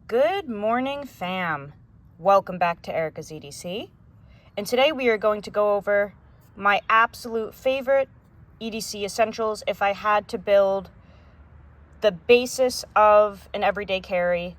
Good morning, fam. Welcome back to Erica's EDC. And today we are going to go over my absolute favorite EDC essentials if I had to build the basis of an everyday carry.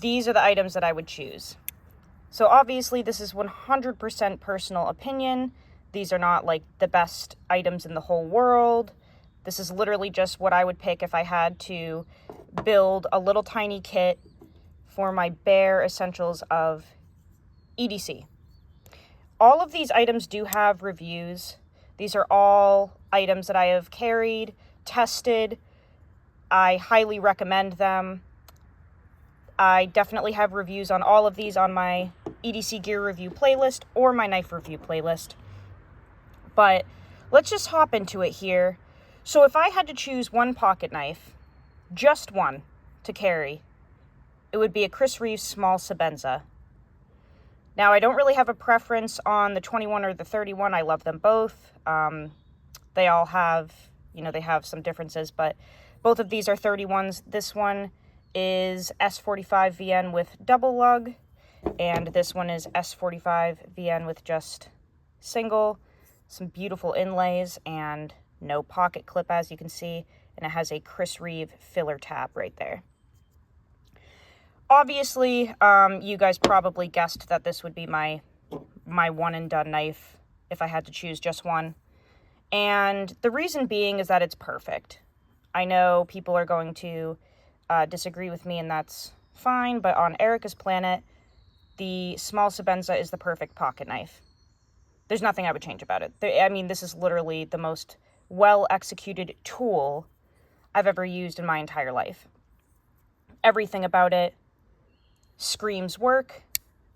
These are the items that I would choose. So obviously this is 100% personal opinion. These are not like the best items in the whole world. This is literally just what I would pick if I had to build a little tiny kit for my bare essentials of EDC. All of these items do have reviews. These are all items that I have carried, tested. I highly recommend them. I definitely have reviews on all of these on my EDC gear review playlist or my knife review playlist. But let's just hop into it here. So if I had to choose one pocket knife, just one, to carry, it would be a Chris Reeves small Sebenza. Now, I don't really have a preference on the 21 or the 31. I love them both. They all have, they have some differences, but both of these are 31s. This one is S45 VN with double lug, and this one is S45 VN with just single. Some beautiful inlays and no pocket clip, as you can see, and it has a Chris Reeve filler tab right there. Obviously, you guys probably guessed that this would be my one and done knife if I had to choose just one. And the reason being is that it's perfect. I know people are going to disagree with me, and that's fine, but on Erica's planet, the small Sebenza is the perfect pocket knife. There's nothing I would change about it. This is literally the most well-executed tool I've ever used in my entire life. Everything about it screams work,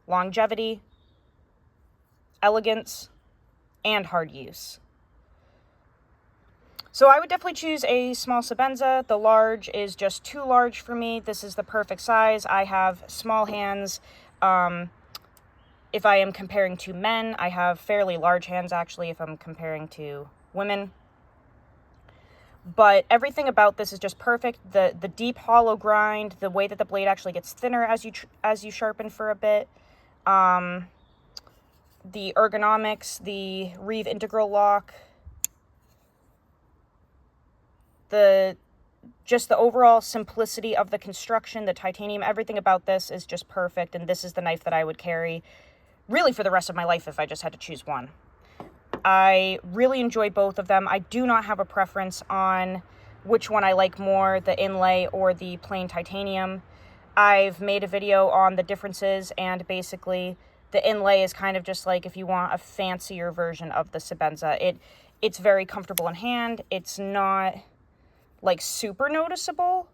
longevity, elegance, and hard use. So I would definitely choose a small Sebenza. The large is just too large for me. This is the perfect size. I have small hands. If I am comparing to men, I have fairly large hands, actually, if I'm comparing to women. But everything about this is just perfect. The deep hollow grind, the way that the blade actually gets thinner as you sharpen for a bit, the ergonomics, the Reeve integral lock, just the overall simplicity of the construction, the titanium, everything about this is just perfect. And this is the knife that I would carry really for the rest of my life if I just had to choose one. I really enjoy both of them. I do not have a preference on which one I like more, the inlay or the plain titanium. I've made a video on the differences, and basically the inlay is kind of just like if you want a fancier version of the Sebenza. It's very comfortable in hand. It's not like super noticeable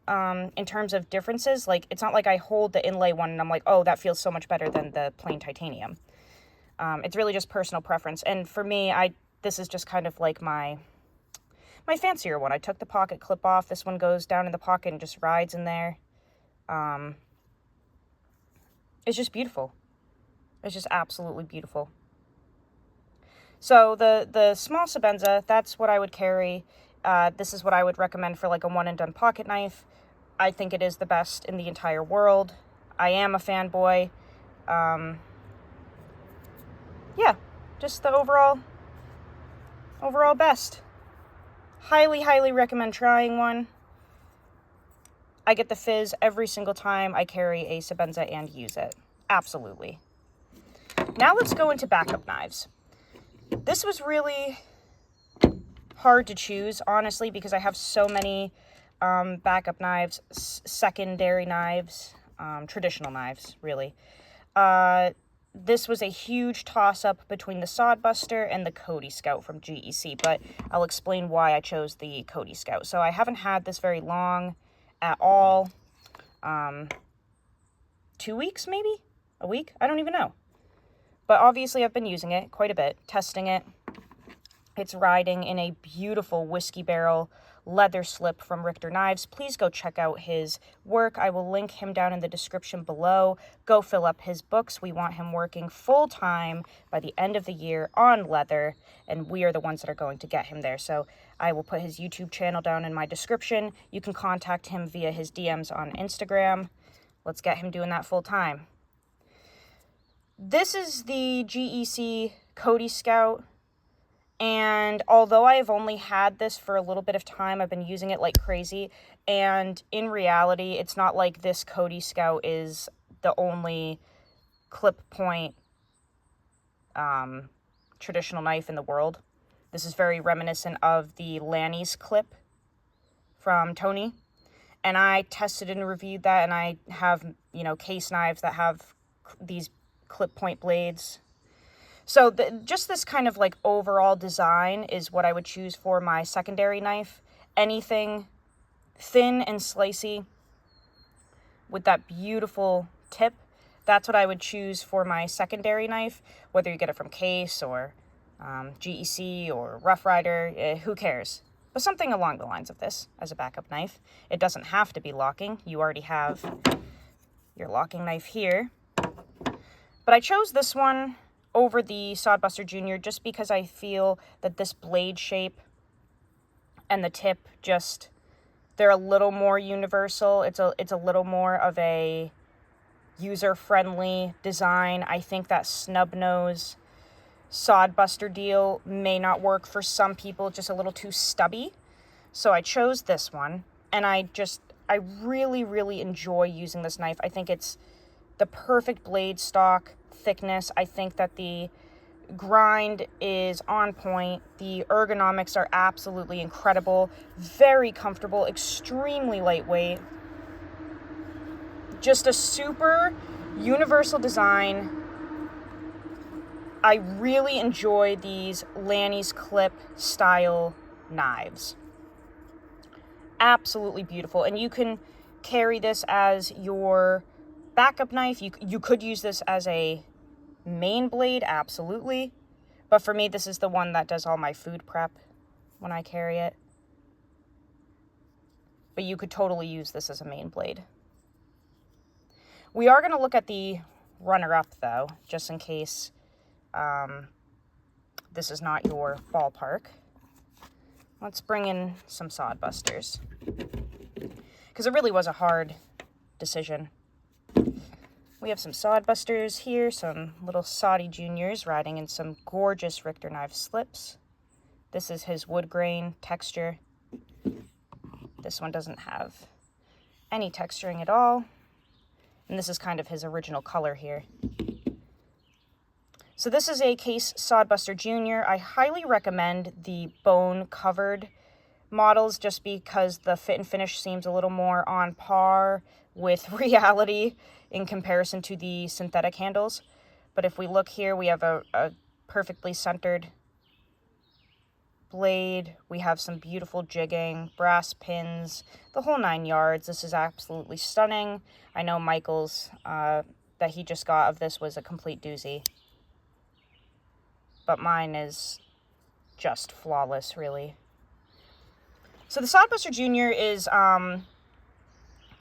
in terms of differences. Like, it's not like I hold the inlay one and I'm like, oh, that feels so much better than the plain titanium. It's really just personal preference. And for me, this is just kind of like my fancier one. I took the pocket clip off. This one goes down in the pocket and just rides in there. It's just beautiful. It's just absolutely beautiful. So the small Sebenza, that's what I would carry. This is what I would recommend for like a one and done pocket knife. I think it is the best in the entire world. I am a fanboy. Yeah, just the overall best. Highly recommend trying one. I get the fizz every single time I carry a Sebenza and use it. Absolutely. Now let's go into backup knives. This was really hard to choose, honestly, because I have so many backup knives, secondary knives, traditional knives, really. This was a huge toss-up between the Sod Buster and the Cody Scout from GEC, but I'll explain why I chose the Cody Scout. So I haven't had this very long at all. 2 weeks, maybe? A week? I don't even know. But obviously I've been using it quite a bit, testing it. It's riding in a beautiful whiskey barrel leather slip from Richter Knives. Please go check out his work. I will link him down in the description below. Go fill up his books. We want him working full-time by the end of the year on leather, and we are the ones that are going to get him there. So I will put his YouTube channel down in my description. You can contact him via his DMs on Instagram. Let's get him doing that full time. This is the GEC Cody Scout. And although I've only had this for a little bit of time, I've been using it like crazy. And in reality, it's not like this Cody Scout is the only clip point traditional knife in the world. This is very reminiscent of the Lanny's clip from Tony. And I tested and reviewed that, and I have, case knives that have these clip point blades. So just this kind of like overall design is what I would choose for my secondary knife. Anything thin and slicey with that beautiful tip, that's what I would choose for my secondary knife. Whether you get it from Case or GEC or Rough Rider, who cares? But something along the lines of this as a backup knife. It doesn't have to be locking. You already have your locking knife here. But I chose this one over the Sod Buster Jr. just because I feel that this blade shape and the tip they're a little more universal. It's a little more of a user-friendly design. I think that snub nose Sod Buster deal may not work for some people, just a little too stubby. So I chose this one, and I really, really enjoy using this knife. I think it's the perfect blade stock thickness. I think that the grind is on point. The ergonomics are absolutely incredible. Very comfortable, extremely lightweight. Just a super universal design. I really enjoy these Lanny's clip style knives. Absolutely beautiful. And you can carry this as your backup knife. You could use this as a main blade, absolutely. But for me, this is the one that does all my food prep when I carry it. But you could totally use this as a main blade. We are going to look at the runner-up, though, just in case this is not your ballpark. Let's bring in some Sod Busters, because it really was a hard decision. We have some Sod Busters here, some little Soddy Juniors riding in some gorgeous Richter knife slips. This is his wood grain texture. This one doesn't have any texturing at all. And this is kind of his original color here. So this is a Case Sod Buster Jr. I highly recommend the bone-covered models just because the fit and finish seems a little more on par with reality in comparison to the synthetic handles. But if we look here, we have a perfectly centered blade. We have some beautiful jigging, brass pins, the whole 9 yards. This is absolutely stunning. I know Michael's that he just got of this was a complete doozy. But mine is just flawless, really. So the Sod Buster Jr. is a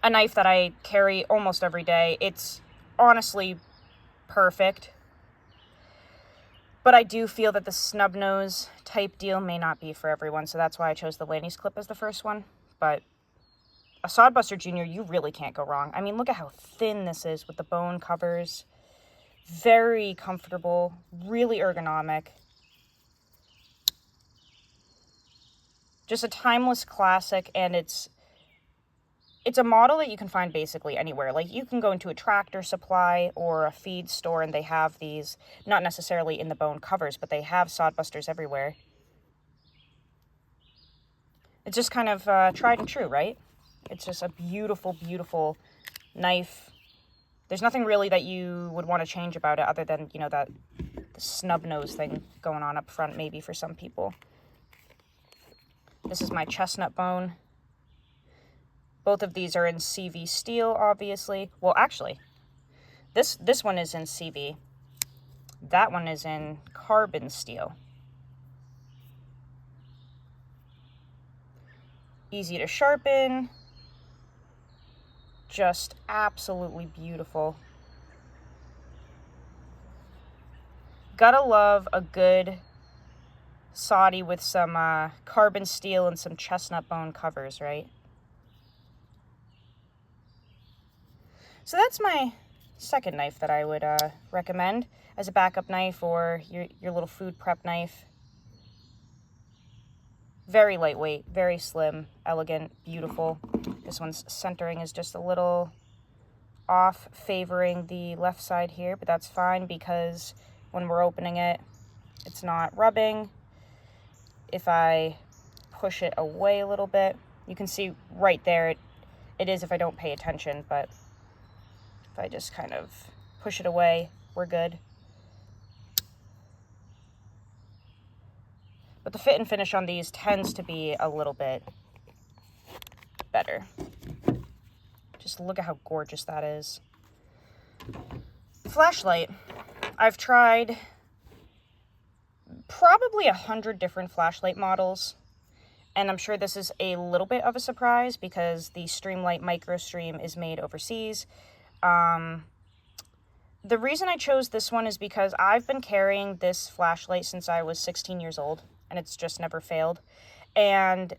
knife that I carry almost every day. It's honestly perfect. But I do feel that the snub nose type deal may not be for everyone, so that's why I chose the Lanny's clip as the first one. But a Sod Buster Jr., you really can't go wrong. I mean, look at how thin this is with the bone covers. Very comfortable, really ergonomic. Just a timeless classic, and it's a model that you can find basically anywhere. Like, you can go into a Tractor Supply or a feed store, and they have these, not necessarily in the bone covers, but they have Sod Busters everywhere. It's just kind of tried and true, right? It's just a beautiful, beautiful knife. There's nothing really that you would want to change about it other than, the snub nose thing going on up front maybe for some people. This is my chestnut bone. Both of these are in CV steel, obviously. Well, actually, this one is in CV. That one is in carbon steel. Easy to sharpen. Just absolutely beautiful. Gotta love a good Soddy with some carbon steel and some chestnut bone covers, right? So that's my second knife that I would recommend as a backup knife or your little food prep knife. Very lightweight, very slim, elegant, beautiful. This one's centering is just a little off, favoring the left side here, but that's fine because when we're opening it, it's not rubbing. If I push it away a little bit, you can see right there it is if I don't pay attention, but if I just kind of push it away, we're good. But the fit and finish on these tends to be a little bit better. Just look at how gorgeous that is. Flashlight. I've tried probably 100 different flashlight models, and I'm sure this is a little bit of a surprise because the Streamlight Micro Stream is made overseas. The reason I chose this one is because I've been carrying this flashlight since I was 16 years old, and it's just never failed. And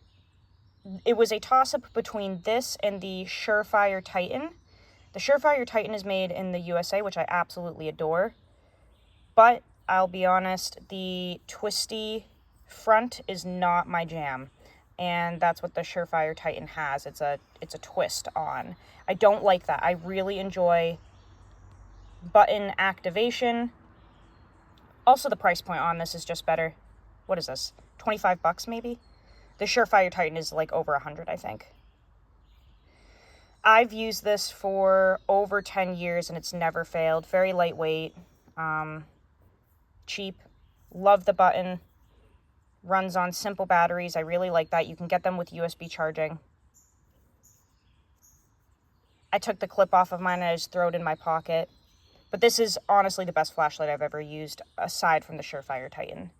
it was a toss-up between this and the Surefire Titan. The Surefire Titan is made in the USA, which I absolutely adore. But I'll be honest, the twisty front is not my jam. And that's what the Surefire Titan has. It's a twist on. I don't like that. I really enjoy button activation. Also, the price point on this is just better. What is this? 25 bucks maybe? The Surefire Titan is like over 100, I think. I've used this for over 10 years and it's never failed. Very lightweight, cheap. Love the button. Runs on simple batteries. I really like that. You can get them with USB charging. I took the clip off of mine and I just throw it in my pocket. But this is honestly the best flashlight I've ever used aside from the Surefire Titan.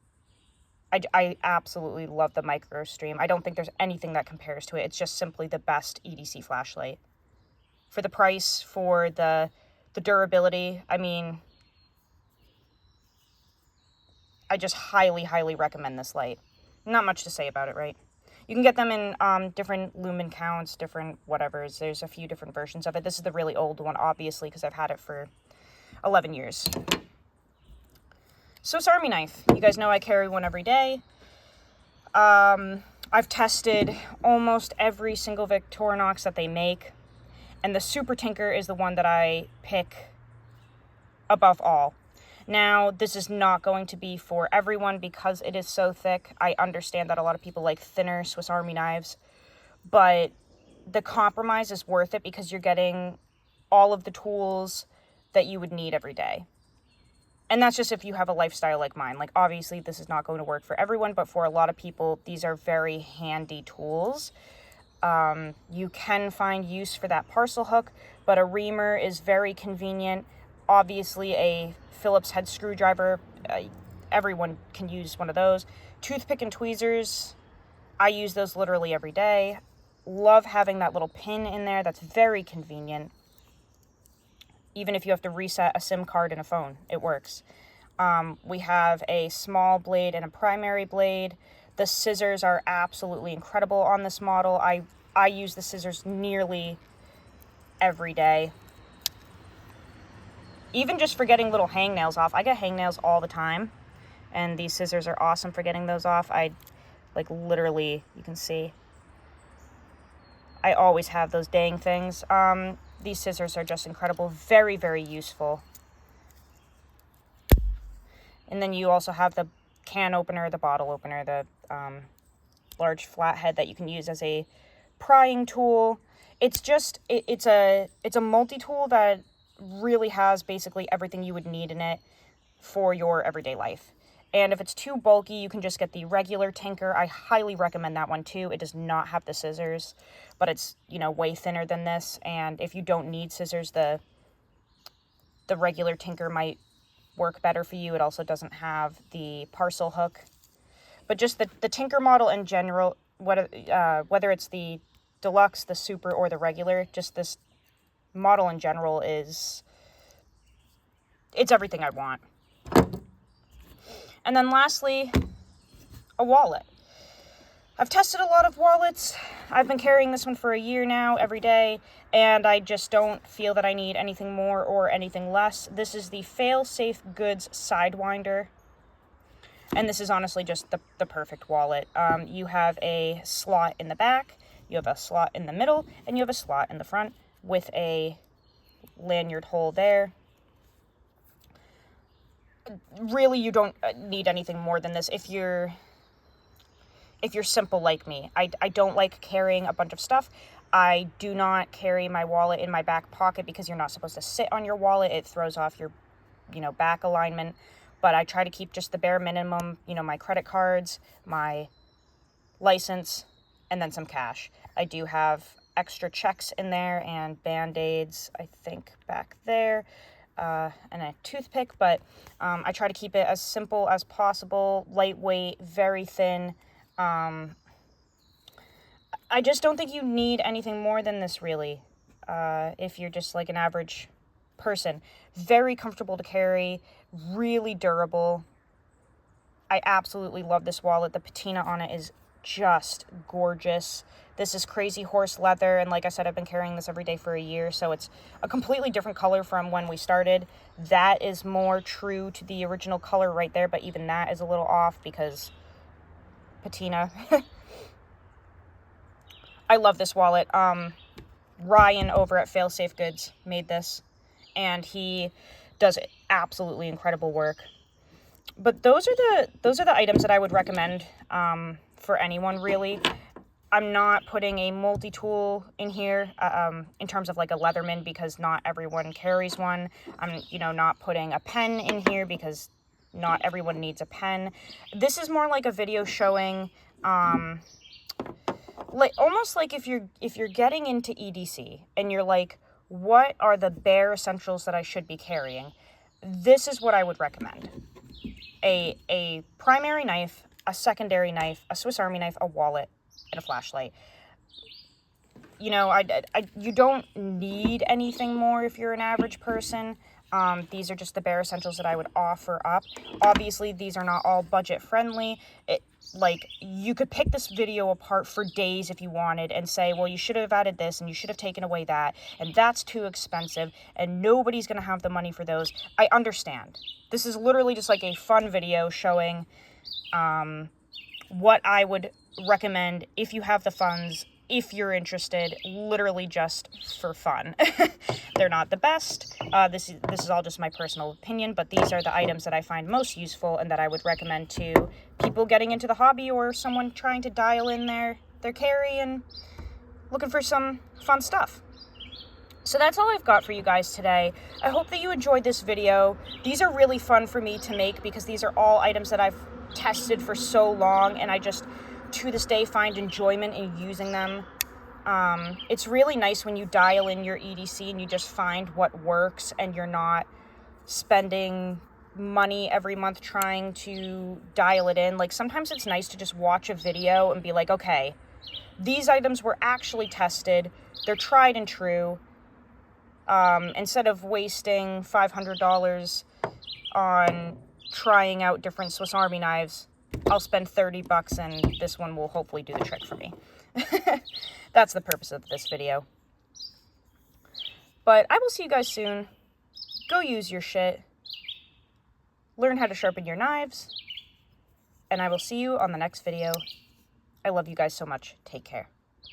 I absolutely love the Micro Stream. I don't think there's anything that compares to it. It's just simply the best EDC flashlight. For the price, for the durability, I mean, I just highly, highly recommend this light. Not much to say about it, right? You can get them in different lumen counts, different whatevers. There's a few different versions of it. This is the really old one, obviously, because I've had it for 11 years. Swiss Army knife. You guys know I carry one every day. I've tested almost every single Victorinox that they make, and the Super Tinker is the one that I pick above all. Now, this is not going to be for everyone because it is so thick. I understand that a lot of people like thinner Swiss Army knives, but the compromise is worth it because you're getting all of the tools that you would need every day. And that's just if you have a lifestyle like mine. Like, obviously, this is not going to work for everyone, but for a lot of people, these are very handy tools. You can find use for that parcel hook, but a reamer is very convenient. Obviously, a Phillips head screwdriver, everyone can use one of those. Toothpick and tweezers, I use those literally every day. Love having that little pin in there. That's very convenient. Even if you have to reset a SIM card in a phone, it works. We have a small blade and a primary blade. The scissors are absolutely incredible on this model. I use the scissors nearly every day. Even just for getting little hangnails off. I get hangnails all the time, and these scissors are awesome for getting those off. Like, literally, you can see, I always have those dang things. These scissors are just incredible. Very, very useful. And then you also have the can opener, the bottle opener, the large flathead that you can use as a prying tool. It's just, it's a multi-tool that really has basically everything you would need in it for your everyday life. And if it's too bulky, you can just get the regular Tinker. I highly recommend that one too. It does not have the scissors, but it's, you know, way thinner than this. And if you don't need scissors, the regular Tinker might work better for you. It also doesn't have the parcel hook. But just the Tinker model in general, whether it's the Deluxe, the Super, or the regular, just this model in general it's everything I want. And then lastly, a wallet. I've tested a lot of wallets. I've been carrying this one for a year now, every day, and I just don't feel that I need anything more or anything less. This is the FailSafe Goods Sidewinder, and this is honestly just the perfect wallet. You have a slot in the back, you have a slot in the middle, and you have a slot in the front with a lanyard hole there. Really, you don't need anything more than this if you're simple like me. I don't like carrying a bunch of stuff. I do not carry my wallet in my back pocket because you're not supposed to sit on your wallet. It throws off your, back alignment. But I try to keep just the bare minimum, my credit cards, my license, and then some cash. I do have extra checks in there and Band-Aids, I think, back there, and a toothpick. But I try to keep it as simple as possible, lightweight, very thin. I just don't think you need anything more than this, really, if you're just like an average person. Very comfortable to carry, really durable. I absolutely love this wallet. The patina on it is just gorgeous. This is Crazy Horse leather, and like I said, I've been carrying this every day for a year, so it's a completely different color from when we started. That is more true to the original color right there, but even that is a little off because patina. I love this wallet. Ryan over at FailSafe Goods made this, and he does absolutely incredible work. But those are the items that I would recommend for anyone, really. I'm not putting a multi-tool in here in terms of like a Leatherman because not everyone carries one. I'm not putting a pen in here because not everyone needs a pen. This is more like a video showing, like almost like if you're getting into EDC and you're like, what are the bare essentials that I should be carrying? This is what I would recommend. A primary knife, a secondary knife, a Swiss Army knife, a wallet, and a flashlight. You don't need anything more if you're an average person. These are just the bare essentials that I would offer up. Obviously, these are not all budget friendly. You could pick this video apart for days if you wanted and say, well, you should have added this and you should have taken away that, and that's too expensive, and nobody's going to have the money for those. I understand. This is literally just like a fun video showing what I would recommend if you have the funds, if you're interested, literally just for fun. They're not the best. This is all just my personal opinion, but these are the items that I find most useful and that I would recommend to people getting into the hobby or someone trying to dial in their carry and looking for some fun stuff. So that's all I've got for you guys today. I hope that you enjoyed this video. These are really fun for me to make because these are all items that I've tested for so long, and I just, to this day, find enjoyment in using them. It's really nice when you dial in your EDC and you just find what works and you're not spending money every month trying to dial it in. Like, sometimes it's nice to just watch a video and be like, okay, these items were actually tested, they're tried and true. Instead of wasting $500 on trying out different Swiss Army knives, I'll spend $30 and this one will hopefully do the trick for me. That's the purpose of this video. But I will see you guys soon. Go use your shit. Learn how to sharpen your knives. And I will see you on the next video. I love you guys so much. Take care.